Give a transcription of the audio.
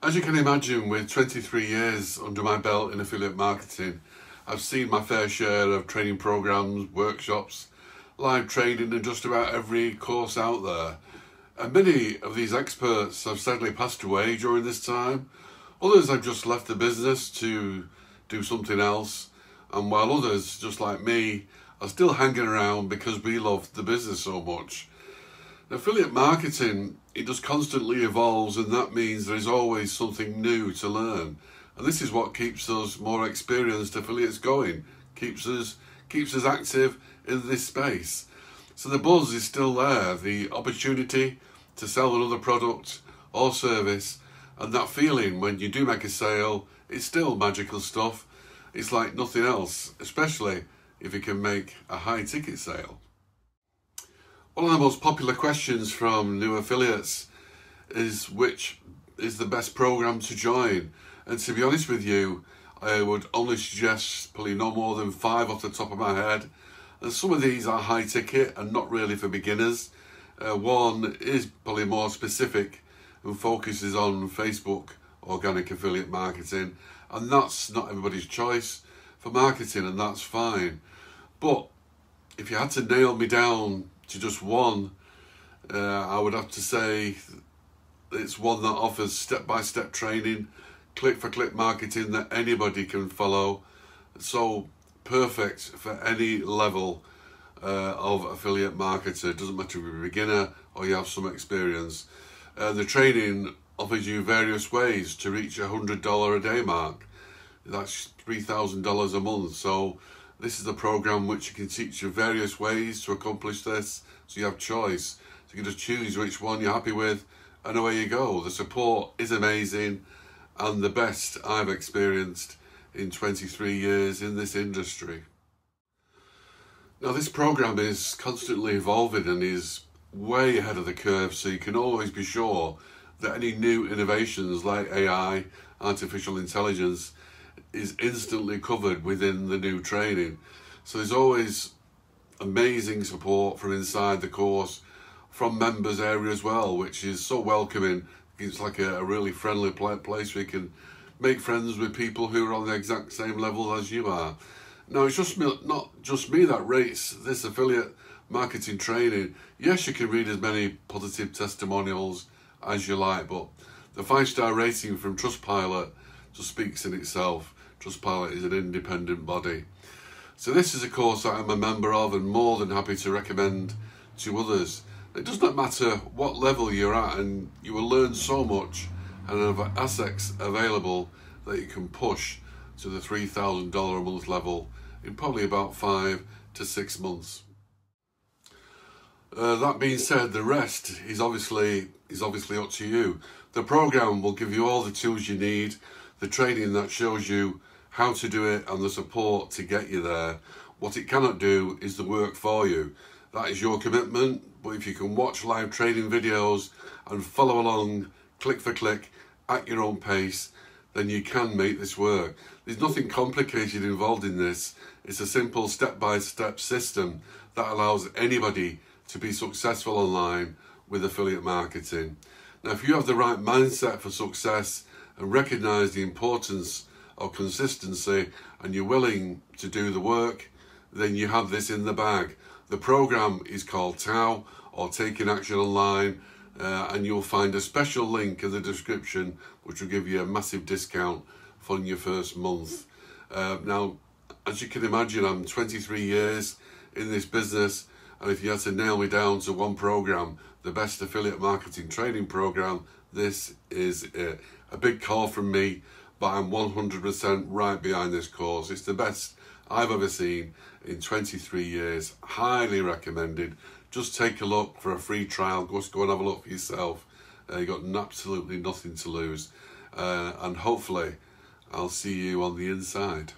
As you can imagine, with 23 years under my belt in affiliate marketing, I've seen my fair share of training programs, workshops, live training and just about every course out there. And many of these experts have sadly passed away during this time. Others have just left the business to do something else. And while others, just like me, are still hanging around because we love the business so much. Affiliate marketing, it just constantly evolves, and that means there is always something new to learn. And this is what keeps us more experienced affiliates going, keeps us active in this space. So the buzz is still there, the opportunity to sell another product or service, and that feeling when you do make a sale, it's still magical stuff. It's like nothing else, especially if you can make a high ticket sale. One of the most popular questions from new affiliates is which is the best program to join. And to be honest with you, I would only suggest probably no more than 5 off the top of my head. And some of these are high ticket and not really for beginners. One is probably more specific and focuses on Facebook organic affiliate marketing. And that's not everybody's choice for marketing, and that's fine. But if you had to nail me down to just one, I would have to say it's one that offers step-by-step training, click-for-click marketing that anybody can follow. So perfect for any level of affiliate marketer. It doesn't matter if you're a beginner or you have some experience. The training offers you various ways to reach $100 a day mark. That's $3,000 a month. So this is a program which you can teach you various ways to accomplish this, so you have choice. So you can just choose which one you're happy with, and away you go. The support is amazing, and the best I've experienced in 23 years in this industry. Now, this program is constantly evolving and is way ahead of the curve, so you can always be sure that any new innovations like AI, artificial intelligence, is instantly covered within the new training. So there's always amazing support from inside the course, from members area as well, which is so welcoming. It's like a really friendly place where you can make friends with people who are on the exact same level as you are. Now, it's just not just me that rates this affiliate marketing training. Yes, you can read as many positive testimonials as you like, but the 5-star rating from Trustpilot just speaks in itself. Trustpilot is an independent body. So this is a course that I'm a member of and more than happy to recommend to others. It does not matter what level you're at, and you will learn so much and have assets available that you can push to the $3,000 a month level in probably about 5 to 6 months. That being said, the rest is obviously up to you. The program will give you all the tools you need, the training that shows you how to do it, and the support to get you there. What it cannot do is the work for you. That is your commitment, but if you can watch live training videos and follow along click for click at your own pace, then you can make this work. There's nothing complicated involved in this. It's a simple step-by-step system that allows anybody to be successful online with affiliate marketing. Now, if you have the right mindset for success and recognize the importance of consistency, and you're willing to do the work, then you have this in the bag. The program is called TAO, or Taking Action Online, and you'll find a special link in the description which will give you a massive discount for your first month. Now, as you can imagine, I'm 23 years in this business, and if you had to nail me down to one program, the best affiliate marketing training program, this is it. A big call from me, but I'm 100% right behind this course. It's the best I've ever seen in 23 years. Highly recommended. Just take a look for a free trial. Just go and have a look for yourself. You've got absolutely nothing to lose. And hopefully I'll see you on the inside.